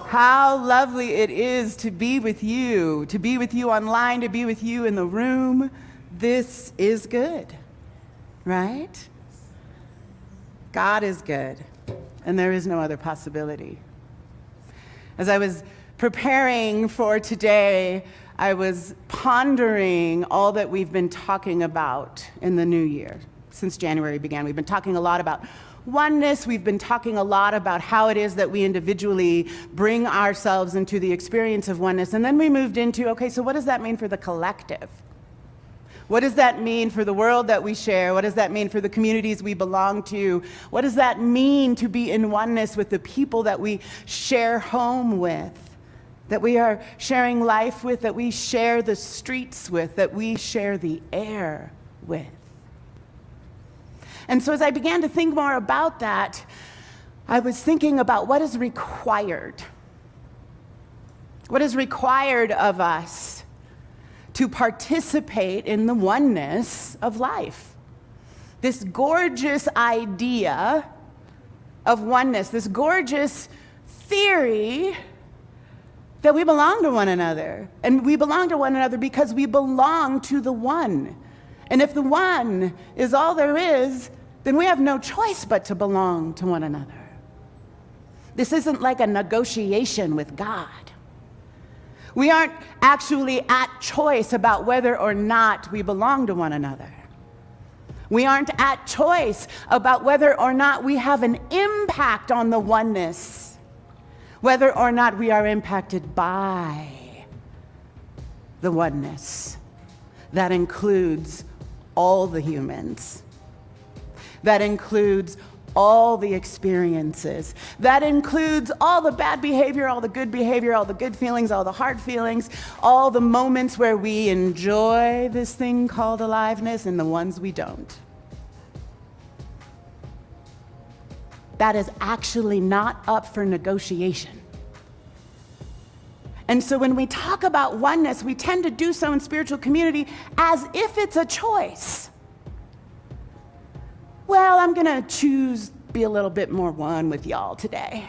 How lovely it is to be with you online, to be with you in the room. This is good, right? God is good, and there is no other possibility. As I was preparing for today, I was pondering all that we've been talking about in the new year. Since January began, we've been talking a lot about oneness. We've been talking a lot about how it is that we individually bring ourselves into the experience of oneness. And then we moved into, okay, so what does that mean for the collective? What does that mean for the world that we share? What does that mean for the communities we belong to? What does that mean to be in oneness with the people that we share home with, that we are sharing life with, that we share the streets with, that we share the air with? And so as I began to think more about that, I was thinking about what is required. What is required of us to participate in the oneness of life? This gorgeous idea of oneness, this gorgeous theory that we belong to one another. And we belong to one another because we belong to the one. And if the one is all there is, then we have no choice but to belong to one another. This isn't like a negotiation with God. We aren't actually at choice about whether or not we belong to one another. We aren't at choice about whether or not we have an impact on the oneness, whether or not we are impacted by the oneness. That includes all the humans. That includes all the experiences. That includes all the bad behavior, all the good behavior, all the good feelings, all the hard feelings, all the moments where we enjoy this thing called aliveness and the ones we don't. That is actually not up for negotiation. And so when we talk about oneness, we tend to do so in spiritual community as if it's a choice. Well, I'm gonna choose be a little bit more one with y'all today.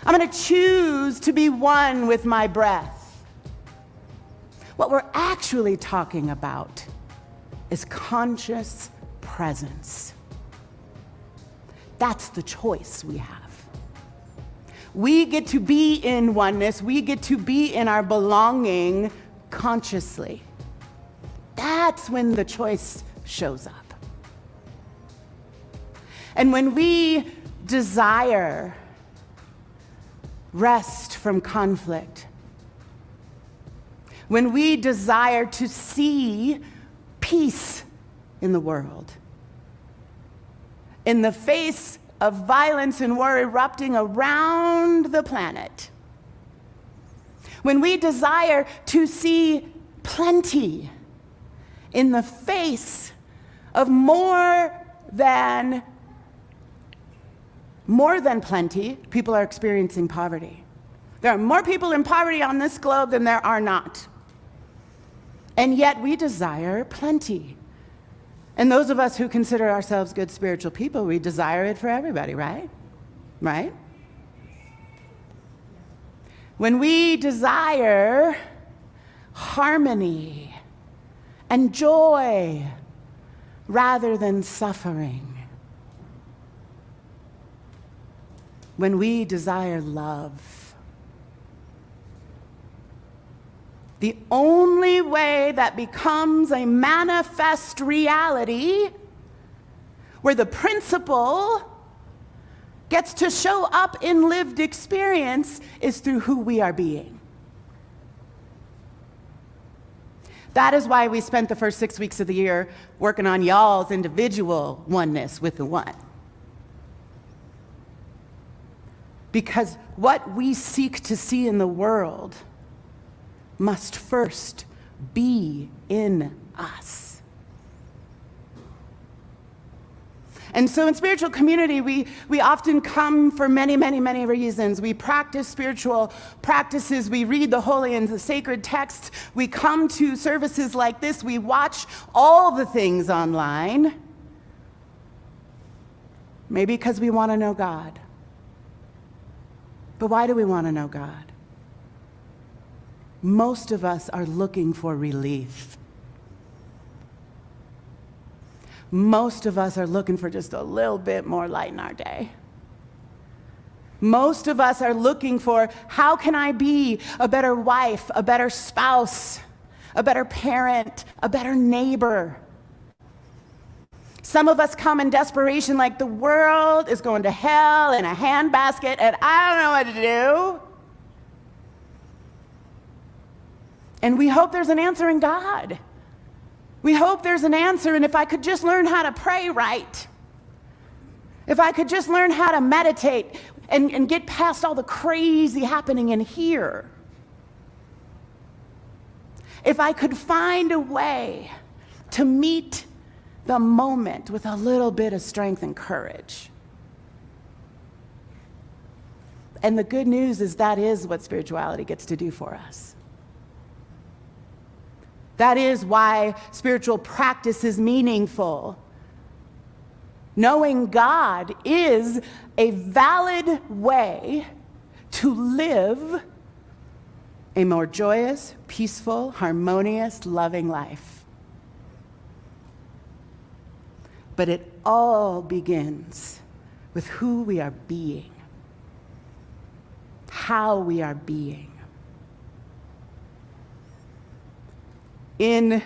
I'm gonna choose to be one with my breath. What we're actually talking about is conscious presence. That's the choice we have. We get to be in oneness. We get to be in our belonging consciously. That's when the choice shows up. And when we desire rest from conflict, when we desire to see peace in the world, in the face of violence and war erupting around the planet, when we desire to see plenty in the face of more than plenty, people are experiencing poverty. There are more people in poverty on this globe than there are not. And yet we desire plenty. And those of us who consider ourselves good spiritual people, we desire it for everybody, right? Right? When we desire harmony and joy rather than suffering, when we desire love, the only way that becomes a manifest reality where the principle gets to show up in lived experience is through who we are being. That is why we spent the first 6 weeks of the year working on y'all's individual oneness with the one. Because what we seek to see in the world must first be in us. And so in spiritual community, we often come for many, many, many reasons. We practice spiritual practices. We read the holy and the sacred texts. We come to services like this. We watch all the things online. Maybe because we want to know God. But why do we want to know God? Most of us are looking for relief. Most of us are looking for just a little bit more light in our day. Most of us are looking for, how can I be a better wife, a better spouse, a better parent, a better neighbor? Some of us come in desperation like the world is going to hell in a handbasket and I don't know what to do. And we hope there's an answer in God. We hope there's an answer, and if I could just learn how to pray right, if I could just learn how to meditate and get past all the crazy happening in here, if I could find a way to meet the moment with a little bit of strength and courage. And the good news is that is what spirituality gets to do for us. That is why spiritual practice is meaningful. Knowing God is a valid way to live a more joyous, peaceful, harmonious, loving life. But it all begins with who we are being, how we are being. In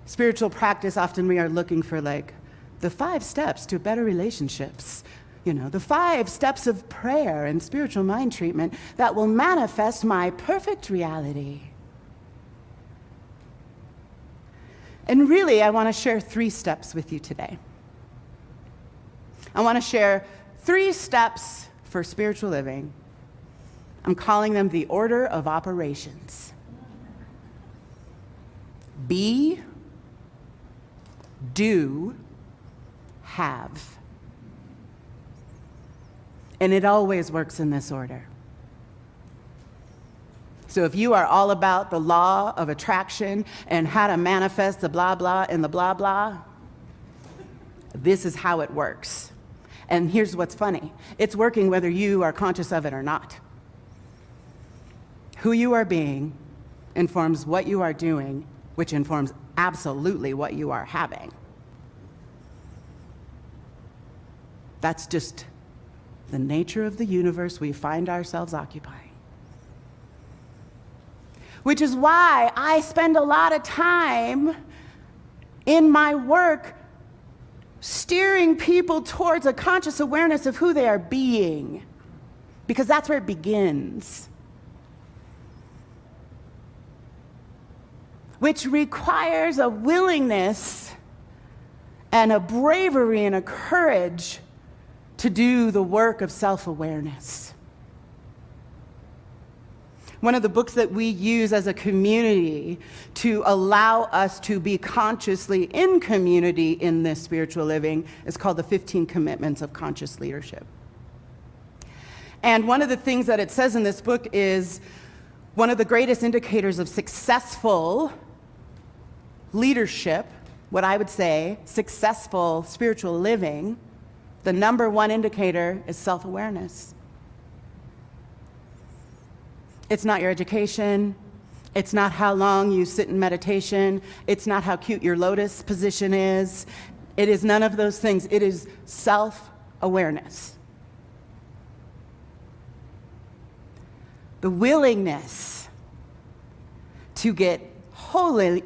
spiritual practice, often we are looking for the 5 steps to better relationships, the 5 steps of prayer and spiritual mind treatment that will manifest my perfect reality. And really, I want to share 3 steps with you today. I want to share 3 steps for spiritual living. I'm calling them the order of operations. Be, do, have. And it always works in this order. So if you are all about the law of attraction and how to manifest the blah, blah, and the blah, blah, this is how it works. And here's what's funny. It's working whether you are conscious of it or not. Who you are being informs what you are doing, which informs absolutely what you are having. That's just the nature of the universe we find ourselves occupying. Which is why I spend a lot of time in my work steering people towards a conscious awareness of who they are being, because that's where it begins. Which requires a willingness and a bravery and a courage to do the work of self-awareness. One of the books that we use as a community to allow us to be consciously in community in this spiritual living is called The 15 Commitments of Conscious Leadership. And one of the things that it says in this book is one of the greatest indicators of successful leadership, what I would say, successful spiritual living, the number 1 indicator is self-awareness. It's not your education. It's not how long you sit in meditation. It's not how cute your lotus position is. It is none of those things. It is self-awareness. The willingness to get wholly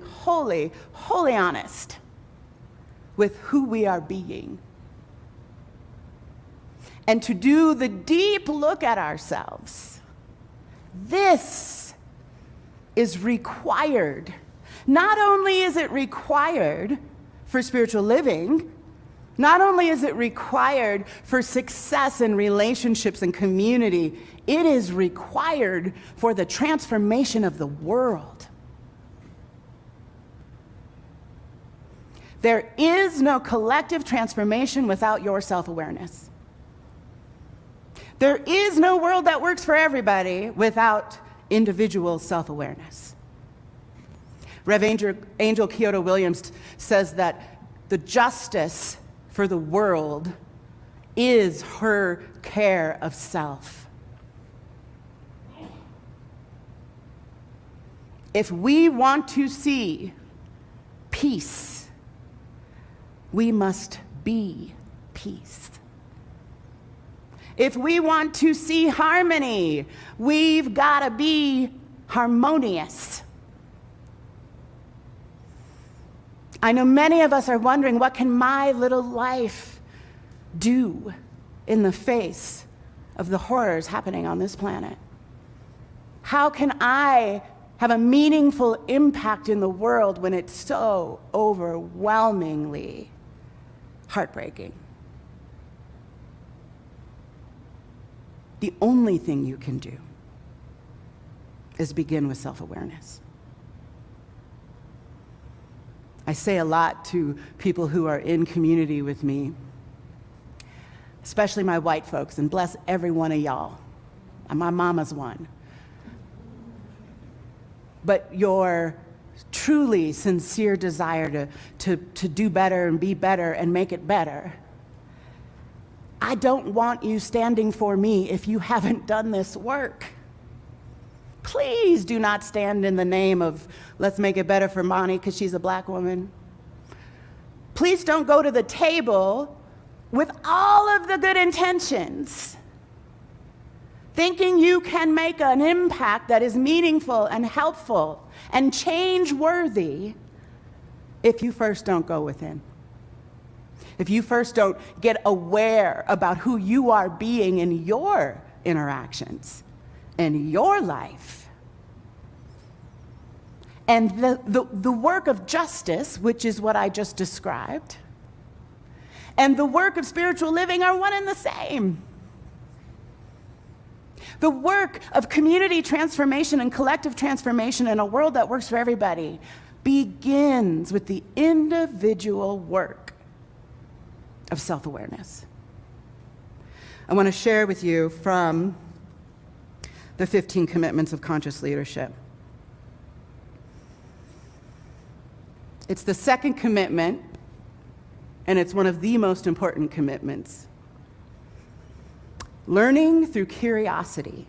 honest with who we are being. And to do the deep look at ourselves. This is required. Not only is it required for spiritual living, not only is it required for success in relationships and community, it is required for the transformation of the world. There is no collective transformation without your self-awareness. There is no world that works for everybody without individual self-awareness. Rev. Angel Kyoto Williams says that the justice for the world is her care of self. If we want to see peace, we must be peace. If we want to see harmony, we've got to be harmonious. I know many of us are wondering, what can my little life do in the face of the horrors happening on this planet? How can I have a meaningful impact in the world when it's so overwhelmingly heartbreaking? The only thing you can do is begin with self-awareness. I say a lot to people who are in community with me, especially my white folks, and bless every one of y'all. My mama's one. But your truly sincere desire to do better and be better and make it better, I don't want you standing for me if you haven't done this work. Please do not stand in the name of, let's make it better for Amani because she's a black woman. Please don't go to the table with all of the good intentions, thinking you can make an impact that is meaningful and helpful and change-worthy if you first don't go within. If you first don't get aware about who you are being in your interactions, in your life. And the work of justice, which is what I just described, and the work of spiritual living are one and the same. The work of community transformation and collective transformation in a world that works for everybody begins with the individual work of self-awareness. I want to share with you from the 15 Commitments of Conscious Leadership. It's the second commitment, and it's one of the most important commitments. Learning through curiosity.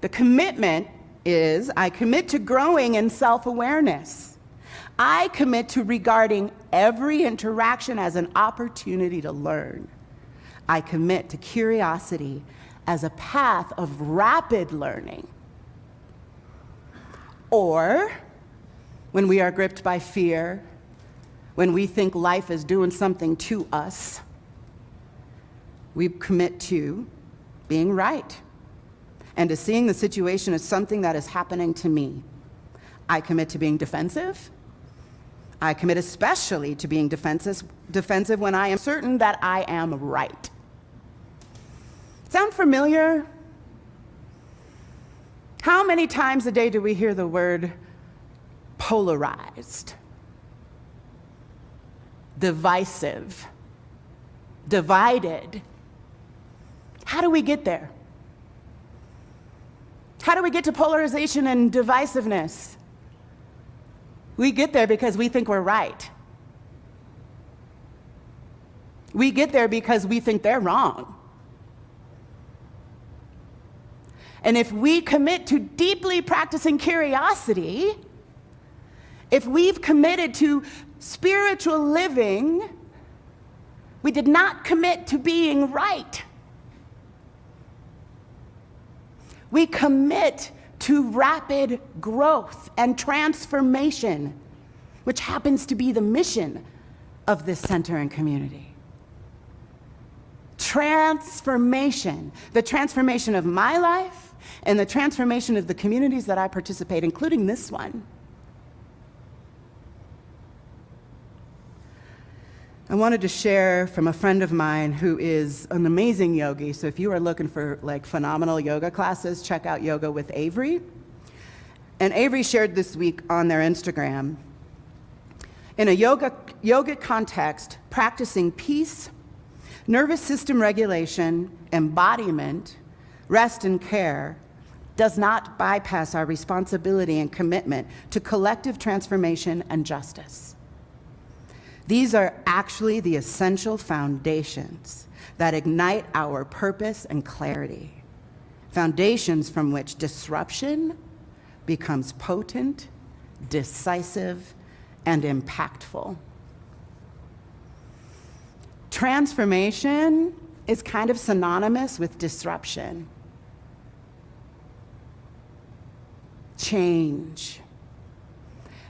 The commitment is, I commit to growing in self-awareness. I commit to regarding every interaction as an opportunity to learn. I commit to curiosity as a path of rapid learning. Or, when we are gripped by fear, when we think life is doing something to us, we commit to being right and to seeing the situation as something that is happening to me. I commit to being defensive. I commit especially to being defensive when I am certain that I am right. Sound familiar? How many times a day do we hear the word polarized, divisive, divided? How do we get there? How do we get to polarization and divisiveness? We get there because we think we're right. We get there because we think they're wrong. And if we commit to deeply practicing curiosity, if we've committed to spiritual living, we did not commit to being right. We commit to rapid growth and transformation, which happens to be the mission of this center and community. Transformation, the transformation of my life and the transformation of the communities that I participate, including this one. I wanted to share from a friend of mine who is an amazing yogi. So if you are looking for like phenomenal yoga classes, check out Yoga with Avery. And Avery shared this week on their Instagram. In a yoga context, practicing peace, nervous system regulation, embodiment, rest and care does not bypass our responsibility and commitment to collective transformation and justice. These are actually the essential foundations that ignite our purpose and clarity, foundations from which disruption becomes potent, decisive, and impactful. Transformation is kind of synonymous with disruption. Change.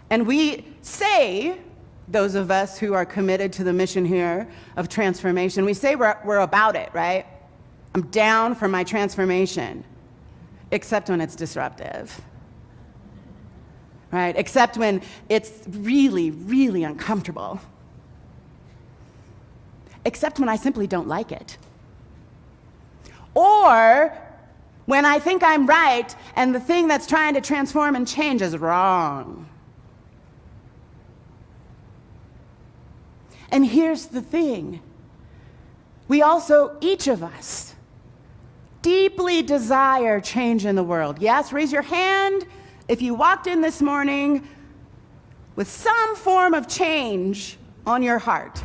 And we say, those of us who are committed to the mission here of transformation, we say we're about it, right? I'm down for my transformation, except when it's disruptive, right? Except when it's really, really uncomfortable. Except when I simply don't like it. Or when I think I'm right and the thing that's trying to transform and change is wrong. And here's the thing. We also, each of us, deeply desire change in the world. Yes, raise your hand if you walked in this morning with some form of change on your heart,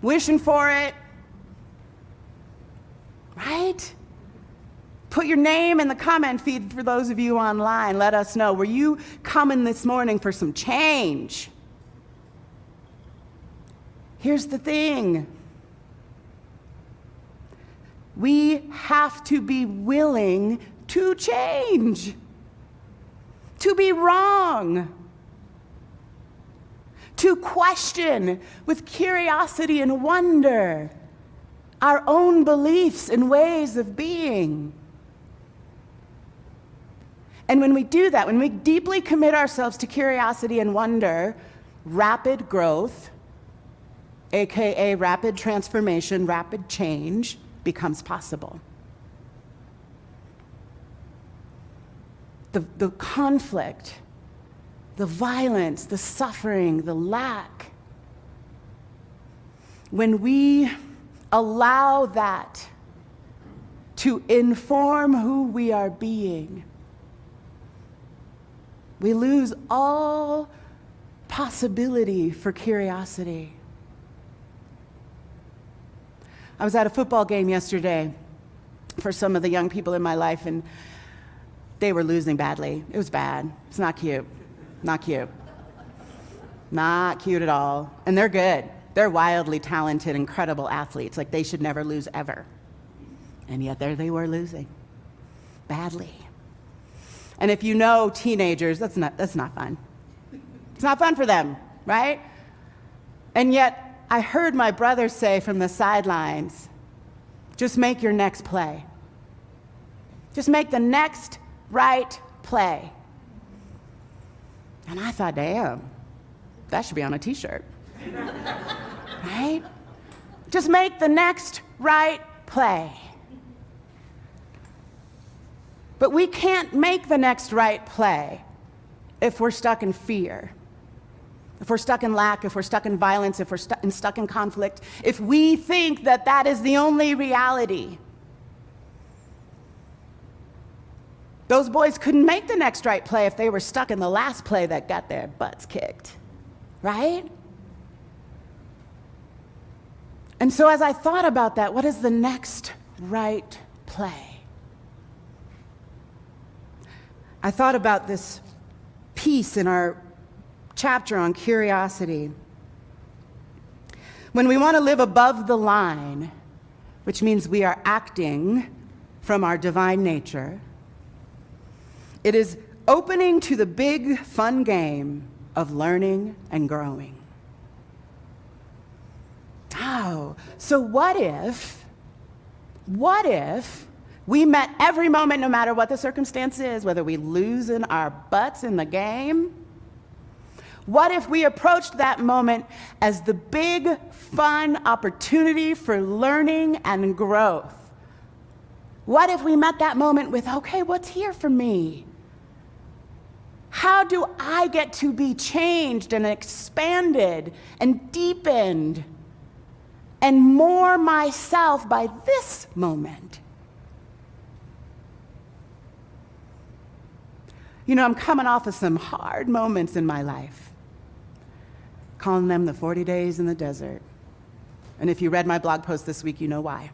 wishing for it, right? Put your name in the comment feed for those of you online. Let us know, were you coming this morning for some change? Here's the thing. We have to be willing to change, to be wrong, to question with curiosity and wonder our own beliefs and ways of being. And when we do that, when we deeply commit ourselves to curiosity and wonder, rapid growth, AKA rapid transformation, rapid change, becomes possible. The conflict, the violence, the suffering, the lack, when we allow that to inform who we are being, we lose all possibility for curiosity. I was at a football game yesterday for some of the young people in my life, and they were losing badly. It was bad. It's not cute. Not cute. Not cute at all. And they're good. They're wildly talented, incredible athletes. Like, they should never lose ever. And yet there they were losing. Badly. And if you know teenagers, that's not fun. It's not fun for them, right? And yet, I heard my brother say from the sidelines, just make your next play. Just make the next right play. And I thought, damn, that should be on a t-shirt. Right? Just make the next right play. But we can't make the next right play if we're stuck in fear, if we're stuck in lack, if we're stuck in violence, if we're stuck in conflict, if we think that that is the only reality. Those boys couldn't make the next right play if they were stuck in the last play that got their butts kicked, right? And so as I thought about that, what is the next right play? I thought about this piece in our chapter on curiosity. When we want to live above the line, which means we are acting from our divine nature, it is opening to the big, fun game of learning and growing. Oh, so what if we met every moment, no matter what the circumstance is, whether we lose in our butts in the game? What if we approached that moment as the big, fun opportunity for learning and growth? What if we met that moment with, okay, what's here for me? How do I get to be changed and expanded and deepened and more myself by this moment? You know, I'm coming off of some hard moments in my life, calling them the 40 days in the desert. And if you read my blog post this week, you know why.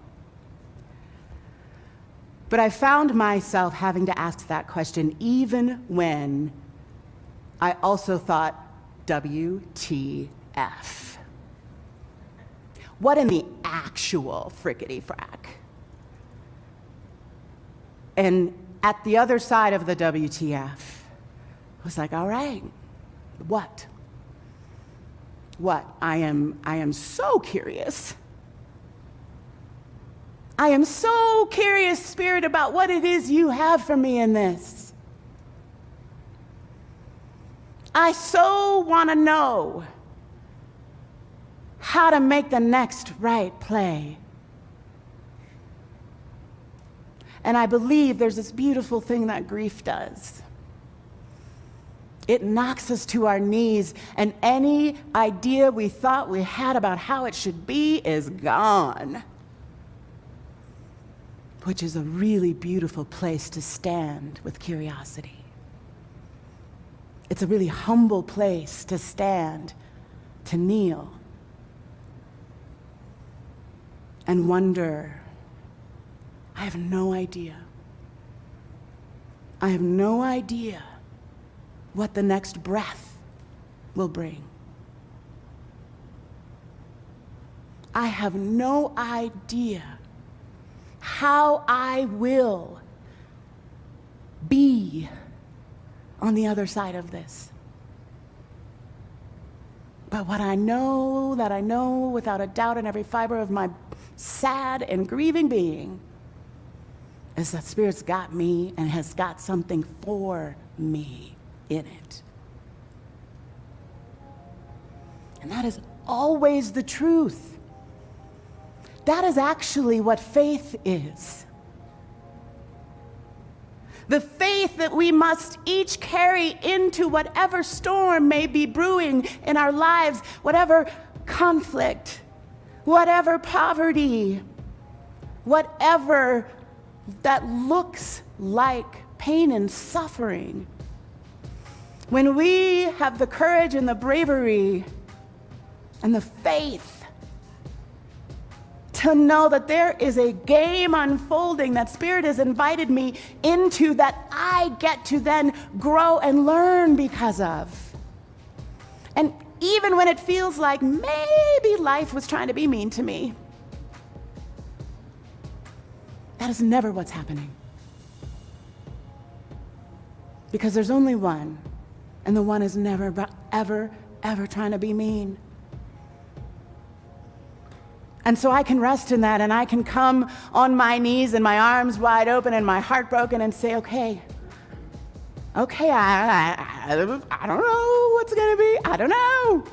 But I found myself having to ask that question even when I also thought, WTF. What in the actual frickety frack? And at the other side of the WTF, I was like, all right, what? What? I am so curious. I am so curious, Spirit, about what it is you have for me in this. I so want to know how to make the next right play. And I believe there's this beautiful thing that grief does. It knocks us to our knees, and any idea we thought we had about how it should be is gone. Which is a really beautiful place to stand with curiosity. It's a really humble place to stand, to kneel, and wonder, I have no idea. I have no idea what the next breath will bring. I have no idea how I will be on the other side of this. But what I know, that I know without a doubt in every fiber of my sad and grieving being, is that Spirit's got me and has got something for me in it. And that is always the truth. That is actually what faith is. The faith that we must each carry into whatever storm may be brewing in our lives, whatever conflict, whatever poverty, whatever that looks like pain and suffering. When we have the courage and the bravery and the faith to know that there is a game unfolding that Spirit has invited me into, that I get to then grow and learn because of. And even when it feels like maybe life was trying to be mean to me, that is never what's happening. Because there's only one, and the one is never, ever, ever trying to be mean. And so I can rest in that, and I can come on my knees and my arms wide open and my heart broken and say, okay, I don't know what's gonna be, I don't know.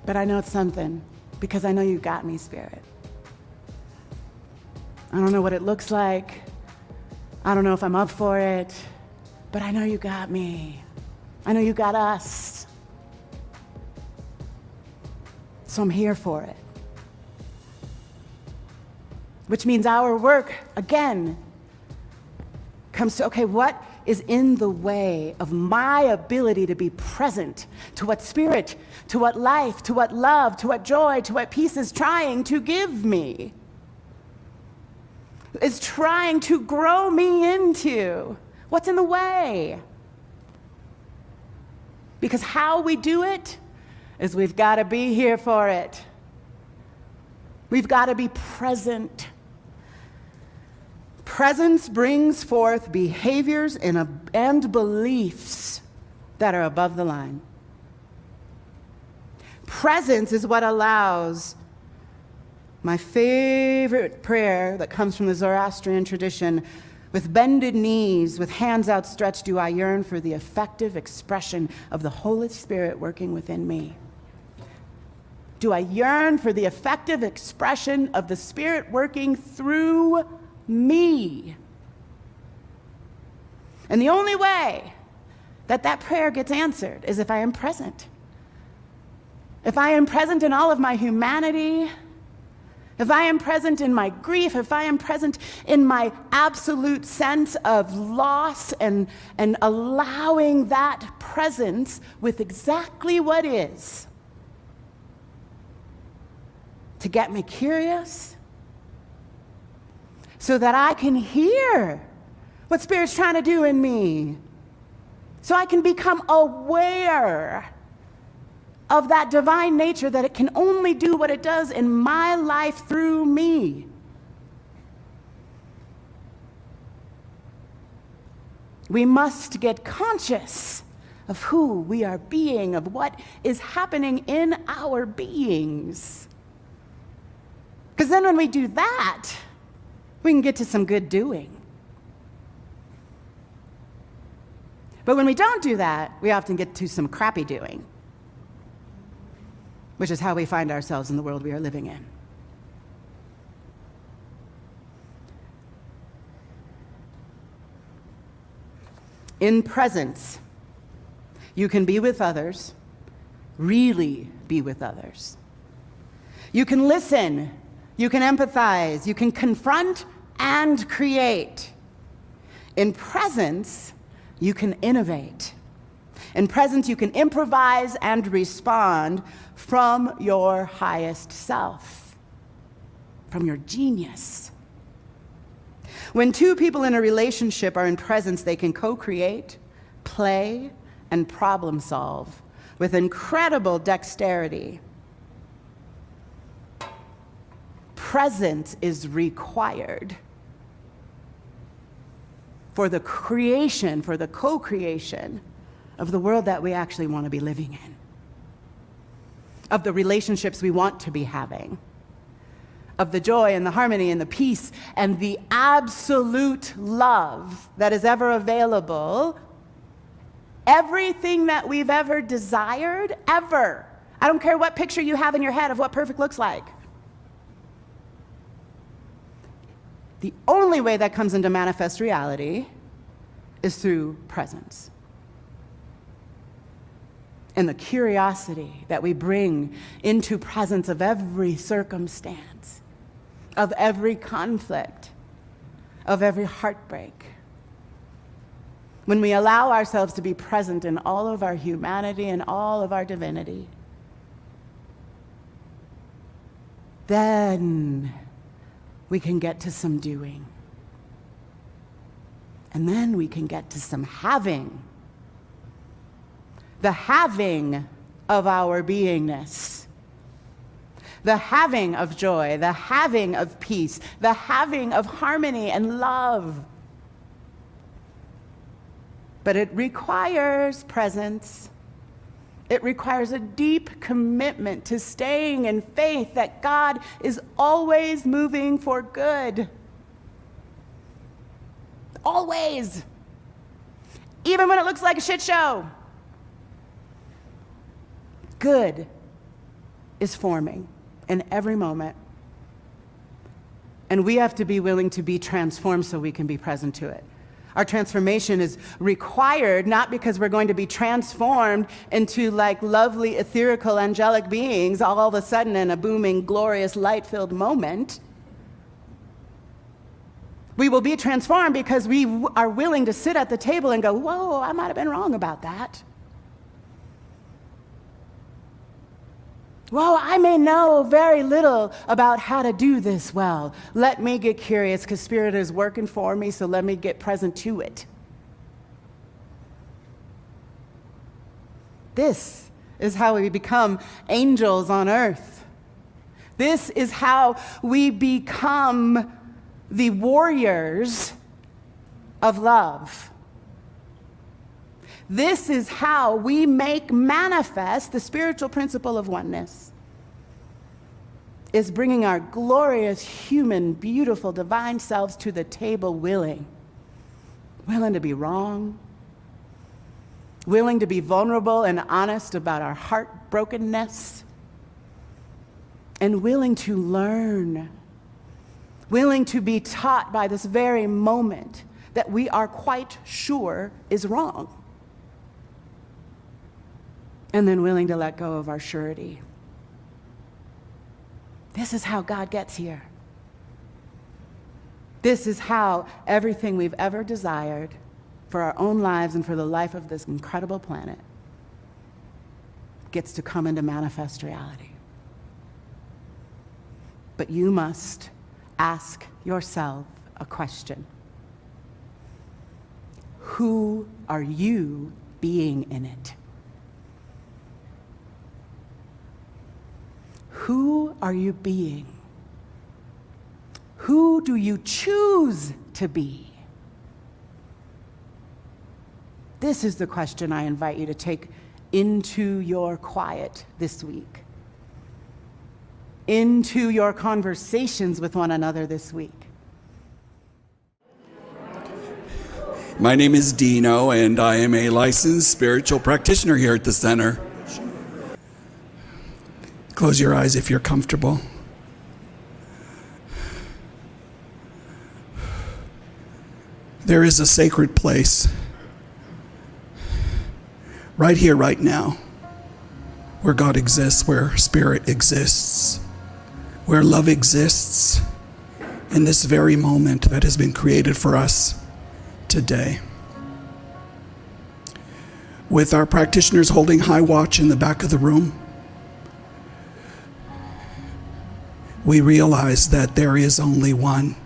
But I know it's something, because I know you got me, Spirit. I don't know what it looks like. I don't know if I'm up for it, but I know you got me. I know you got us. So I'm here for it. Which means our work, again, comes to, okay, what is in the way of my ability to be present to what Spirit, to what life, to what love, to what joy, to what peace is trying to give me? Is trying to grow me into? What's in the way? Because how we do it is we've got to be here for it. We've got to be present. Presence brings forth behaviors and beliefs that are above the line. Presence is what allows my favorite prayer that comes from the Zoroastrian tradition. With bended knees, with hands outstretched, do I yearn for the effective expression of the Holy Spirit working within me. Do I yearn for the effective expression of the Spirit working through me? And the only way that that prayer gets answered is if I am present. If I am present in all of my humanity, if I am present in my grief, if I am present in my absolute sense of loss and allowing that presence with exactly what is to get me curious, so that I can hear what Spirit's trying to do in me, so I can become aware of that divine nature, that it can only do what it does in my life through me. We must get conscious of who we are being, of what is happening in our beings. Because then when we do that, we can get to some good doing. But when we don't do that, we often get to some crappy doing, which is how we find ourselves in the world we are living in. In presence, you can be with others, really be with others. You can listen, you can empathize, you can confront and create. In presence, you can innovate. In presence, you can improvise and respond from your highest self, from your genius. When two people in a relationship are in presence, they can co-create, play, and problem solve with incredible dexterity. Presence is required for the creation, for the co-creation of the world that we actually want to be living in, of the relationships we want to be having, of the joy and the harmony and the peace and the absolute love that is ever available. Everything that we've ever desired, ever. I don't care what picture you have in your head of what perfect looks like. The only way that comes into manifest reality is through presence. And the curiosity that we bring into presence of every circumstance, of every conflict, of every heartbreak. When we allow ourselves to be present in all of our humanity and all of our divinity, then we can get to some doing. And then we can get to some having. The having of our beingness. The having of joy, the having of peace, the having of harmony and love. But it requires presence. It requires a deep commitment to staying in faith that God is always moving for good. Always. Even when it looks like a shit show. Good is forming in every moment. And we have to be willing to be transformed so we can be present to it. Our transformation is required not because we're going to be transformed into like lovely, etherical, angelic beings all of a sudden in a booming, glorious, light-filled moment. We will be transformed because we are willing to sit at the table and go, whoa, I might have been wrong about that. Whoa, I may know very little about how to do this well. Let me get curious because Spirit is working for me, so let me get present to it. This is how we become angels on earth. This is how we become the warriors of love. This is how we make manifest the spiritual principle of oneness, is bringing our glorious, human, beautiful, divine selves to the table willing to be wrong, willing to be vulnerable and honest about our heartbrokenness, and willing to learn, willing to be taught by this very moment that we are quite sure is wrong. And then willing to let go of our surety. This is how God gets here. This is how everything we've ever desired for our own lives and for the life of this incredible planet gets to come into manifest reality. But you must ask yourself a question. Who are you being in it? Who are you being? Who do you choose to be? This is the question I invite you to take into your quiet this week, into your conversations with one another this week. My name is Dino, and I am a licensed spiritual practitioner here at the center. Close your eyes if you're comfortable. There is a sacred place right here, right now, where God exists, where Spirit exists, where love exists in this very moment that has been created for us today. With our practitioners holding high watch in the back of the room, we realize that there is only one,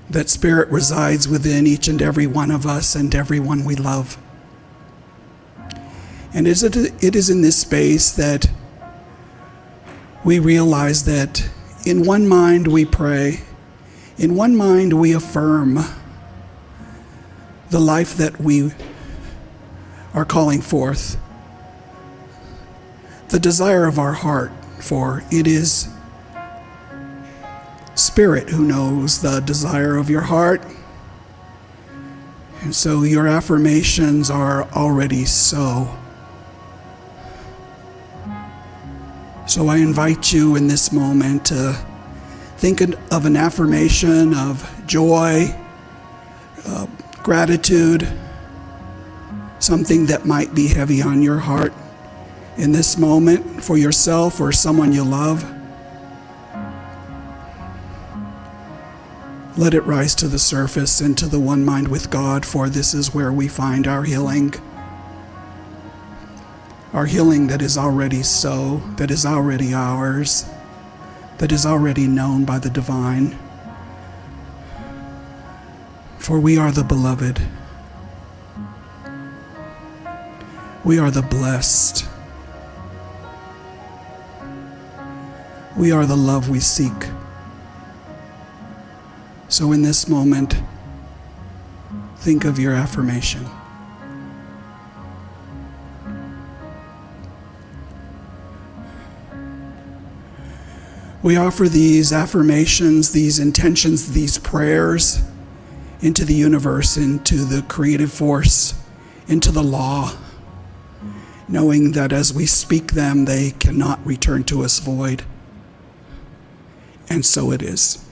that Spirit resides within each and every one of us and everyone we love. And it is in this space that we realize that in one mind we pray, in one mind we affirm the life that we are calling forth, the desire of our heart, for it is Spirit who knows the desire of your heart. And so your affirmations are already so. So I invite you in this moment to think of an affirmation of joy, gratitude, something that might be heavy on your heart in this moment for yourself or someone you love. Let it rise to the surface into the one mind with God, for this is where we find our healing. Our healing that is already so, that is already ours, that is already known by the divine. For we are the beloved. We are the blessed. We are the love we seek. So in this moment, think of your affirmation. We offer these affirmations, these intentions, these prayers into the universe, into the creative force, into the law, knowing that as we speak them, they cannot return to us void. And so it is.